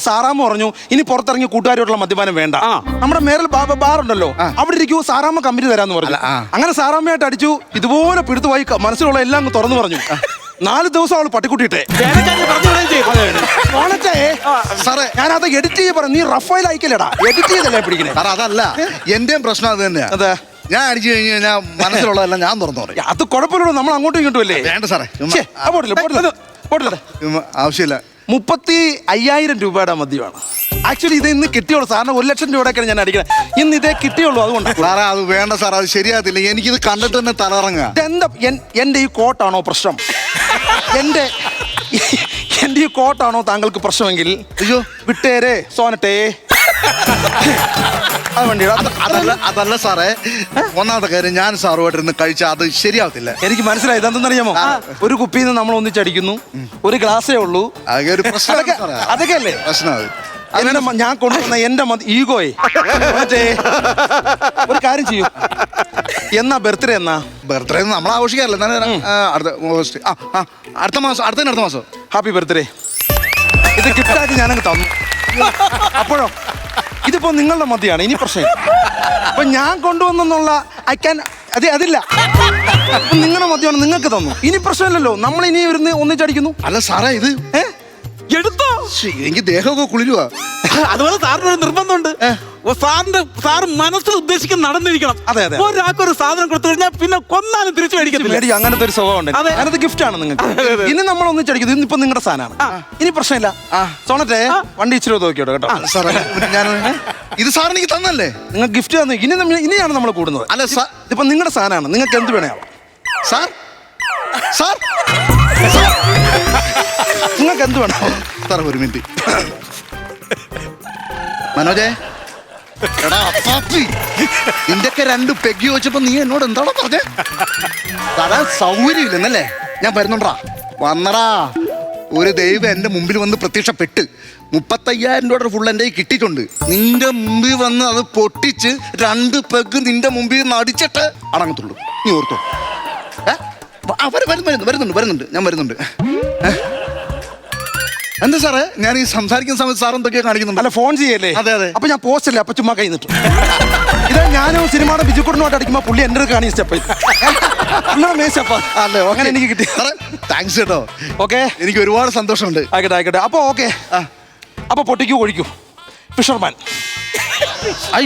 സാറാമ്മ പറഞ്ഞു ഇനി പുറത്തിറങ്ങി കൂട്ടുകാരോടുള്ള മദ്യപാനം വേണ്ട, നമ്മുടെ മേരൽ ബാറുണ്ടല്ലോ അവിടെ ഇരിക്കൂ, സാറാമ്മ കമ്പനി തരാന്ന് പറഞ്ഞു. അങ്ങനെ സാറാമ്മയായിട്ട് അടിച്ചു. ഇതുപോലെ പിടുത്തുപോയി മനസ്സിലുള്ള എല്ലാം അങ്ങ് തുറന്നു പറഞ്ഞു. 4 ദിവസം അവള് പട്ടിക്കുട്ടിയിട്ടെ. സാറേ ഞാനത് എഡിറ്റ് ചെയ്യ പറഞ്ഞു. നീ റഫൈൽ അയക്കലടാ, എഡിറ്റ് ചെയ്തല്ലേ പിടിക്കണേ. അതല്ല എന്റെയും പ്രശ്നം അത് തന്നെയാ. അതെ, ഞാൻ അടിച്ചു കഴിഞ്ഞ് കഴിഞ്ഞാൽ മനസ്സിലുള്ളതെല്ലാം ഞാൻ തുറന്നു പറയും. അത് കുഴപ്പമില്ലല്ലോ, നമ്മൾ അങ്ങോട്ടും ഇങ്ങോട്ടും അല്ലേ. വേണ്ട സാറേ, ആവശ്യമില്ല. 35,000 രൂപയുടെ മദ്യമാണ്. ആക്ച്വലി ഇത് ഇന്ന് കിട്ടിയുള്ളൂ. സാറിന് 1 ലക്ഷം രൂപയുടെയൊക്കെ ഞാൻ അടിക്കണം. ഇന്ന് ഇതേ കിട്ടിയുള്ളൂ, അതുകൊണ്ട്. സാറേ അത് വേണ്ട സാർ, അത് ശരിയാകത്തില്ല. എനിക്കിത് കണ്ടിട്ട് തന്നെ തലറങ്ങുക. എന്താ എന്റെ ഈ കോട്ടാണോ പ്രശ്നം? എന്റെ ഈ കോട്ടാണോ താങ്കൾക്ക് പ്രശ്നമെങ്കിൽ അയ്യോ വിട്ടേരെ സോനട്ടെ. അതല്ല സാറേ, ഒന്നാമത്തെ കാര്യം ഞാൻ സാറുമായിട്ടിരുന്ന് കഴിച്ചാൽ അത് ശരിയാവത്തില്ല. എനിക്ക് മനസ്സിലായി. ഇതെന്തെന്നറിയാമോ, ഒരു കുപ്പിയിൽ നിന്ന് നമ്മൾ ഒന്നിച്ചടിക്കുന്നു, ഒരു ഗ്ലാസ്സേ ഉള്ളൂ. അതൊക്കെ അല്ലേ പ്രശ്നം? ഞാൻ കൊണ്ടുവന്ന എന്റെ ഈഗോയെ മറ്റേ ഒരു കാര്യം ചെയ്യൂ. എന്നാ ബർത്ത്ഡേ? ബർത്ത്ഡേ നമ്മൾ ആഘോഷിക്കാറില്ല. അടുത്ത മാസം ഹാപ്പി ബർത്ത്ഡേ. ഇത് ഗിഫ്റ്റായിട്ട് ഞാനങ്ങ് തന്നു. അപ്പോഴോ ഇതിപ്പോ നിങ്ങളുടെ മതിയാണ്, ഇനി പ്രശ്നം. അപ്പൊ ഞാൻ കൊണ്ടുവന്നുള്ള അതില്ല, നിങ്ങളുടെ മതിയാണ്, നിങ്ങൾക്ക് തന്നു, ഇനി പ്രശ്നമില്ലല്ലോ. നമ്മൾ ഇനി ഇരുന്ന് ഒന്നിച്ചടിക്കുന്നു. അല്ല സാറേ, ഇത് എടുത്തോ? എനിക്ക് ദേഹമൊക്കെ കുളിരുവാ. അതുപോലെ സാറിനൊരു നിർബന്ധമുണ്ട്. സാറ് മനസ്സിൽ ഉദ്ദേശിക്കുന്ന നടന്നിരിക്കണം. അതെ അതെ, ഒരാൾക്കൊരു സാധനം കൊടുത്തു കഴിഞ്ഞാൽ പിന്നെ കൊന്നാലും തിരിച്ചു മേടിക്കത്തില്ല. അങ്ങനത്തെ ഒരു സ്വഭാവം. അതിനകത്ത് ഗിഫ്റ്റ് ആണ് നിങ്ങൾക്ക്. ഇനി നമ്മൾ ഒന്നിച്ചടിക്കുന്നത്. ഇന്നിപ്പോ നിങ്ങളുടെ സാധനമാണ്, ഇനി പ്രശ്നമില്ല. സോണറ്റെ വണ്ടി ഇച്ചിരി നോക്കിയോട്ടോ കേട്ടോ. സാറേ ഇത് സാർ എനിക്ക് തന്നല്ലേ, നിങ്ങൾക്ക് ഗിഫ്റ്റ് തന്നു. ഇനിയാണ് നമ്മൾ കൂടുന്നത്. അല്ല ഇപ്പൊ നിങ്ങളുടെ സാധനമാണ്, നിങ്ങൾക്ക് എന്ത് വേണേ സാർ. സാർ നിങ്ങൾക്ക് എന്ത് വേണം സാർ? ഒരു മിനിറ്റ് മനോജേ. എടാ അപ്പാപ്പി, നിന്റെയൊക്കെ 2 പെഗ് ചോദിച്ചപ്പോ നീ എന്നോട് എന്താണോ പറഞ്ഞേ? തരാൻ സൗകര്യമില്ലെന്നല്ലേ? ഞാൻ വരുന്നുണ്ടാ, വന്നടാ. ഒരു ദൈവം എന്റെ മുമ്പിൽ വന്ന് പ്രത്യക്ഷപ്പെട്ട് 35,000 രൂപയുടെ ഫുൾ എൻ്റെ കിട്ടിയിട്ടുണ്ട്. നിന്റെ മുമ്പിൽ വന്ന് അത് പൊട്ടിച്ച് 2 പെഗ് നിന്റെ മുമ്പിൽ നിന്ന് അടിച്ചിട്ട് അടങ്ങത്തുള്ളൂ. നീ ഓർത്തോ? വരുന്നുണ്ട്, ഞാൻ വരുന്നുണ്ട്. എന്താ സാറേ, ഞാൻ ഈ സംസാരിക്കുന്ന സമയത്ത് സാർ എന്തൊക്കെയാ കാണിക്കുന്നുണ്ട്? അല്ല, ഫോൺ ചെയ്യല്ലേ? അതെ അതെ. അപ്പൊ ഞാൻ പോസ്റ്റ് അല്ലേ, അപ്പൊ ചുമ്മാ കൈ നിട്ടു. ഇത് ഞാനും സിനിമയുടെ ബിജുക്കുട്ടനുമായിട്ട് അടിക്കുമ്പോ പുള്ളി എൻ്റെ കാണി സ്റ്റെപ്പ് അല്ലേ. അങ്ങനെ എനിക്ക് കിട്ടി. താങ്ക്സ് കേട്ടോ. ഓക്കെ, എനിക്ക് ഒരുപാട് സന്തോഷമുണ്ട്. ആയിക്കോട്ടെ. അപ്പൊ ഓക്കെ, അപ്പൊ പൊട്ടിക്കൂ ഒഴിക്കൂ. ഫിഷർമാൻ.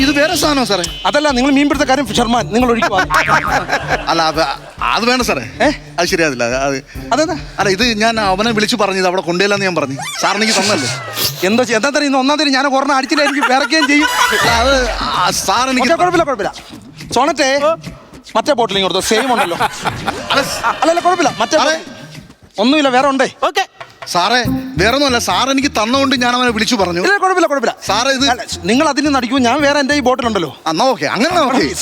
ഇത് വേറെ സാധനമോ സാറേ? അതല്ല, നിങ്ങൾ മീൻ പിടുത്ത കാര്യം ഫിഷർമാൻ നിങ്ങൾ ഒഴിക്കുക. അല്ല അത് വേണ്ട സാറേ, അത് ശരിയാവില്ല. അതെന്താ? അല്ല, ഇത് ഞാൻ അവനെ വിളിച്ചു പറഞ്ഞത് അവിടെ കൊണ്ടുപോയില്ലെന്ന് ഞാൻ പറഞ്ഞു. സാറിനെനിക്ക് തന്നല്ലേ. എന്താ ഇന്ന് 1-ാം തീയതി ഞാൻ കുറഞ്ഞ അടിച്ചില്ല, എനിക്ക് വിറയ്ക്കുകയും ചെയ്യും. അത് സാർ എനിക്ക് കുഴപ്പമില്ല. സോണറ്റെ മറ്റേ ബോട്ടിലിങ് കൊടുത്തോ, സെയിം ഉണ്ടല്ലോ. അല്ലല്ല കുഴപ്പമില്ല, മറ്റേ ഒന്നുമില്ല, വേറെ ഉണ്ടേ. ഓക്കെ സാറേ, വേറെ ഒന്നുമല്ല. സാർ എനിക്ക് തന്നുകൊണ്ട് ഞാൻ അവനെ വിളിച്ചു പറഞ്ഞു. കുഴപ്പമില്ല സാറേ, ഇത് നിങ്ങൾ അതിൽ നിന്ന് അടിക്കൂ, ഞാൻ വേറെ എന്റെ ഈ ബോട്ടിലുണ്ടല്ലോ. എന്നാ ഓക്കെ, അങ്ങനെ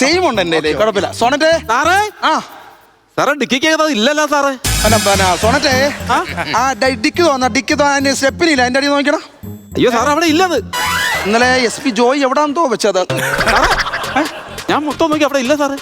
സെയിം ഉണ്ട് എന്റെ. കുഴപ്പമില്ല. സോണറ്റെ സാറേ ഡിക്കിക്ക് ഇല്ലല്ലോ സാറേ. സോണറ്റെ ഡിക്ക് തോന്നാ സ്റ്റെപ്പിനില്ല, എന്റെ അടി നോക്കണം. അയ്യോ സാർ അവിടെ ഇല്ലത്. ഇന്നലെ SP ജോയ് എവിടാന്തോ വെച്ചത്. ഞാൻ മൊത്തം നോക്കി അവിടെ ഇല്ല സാറേ.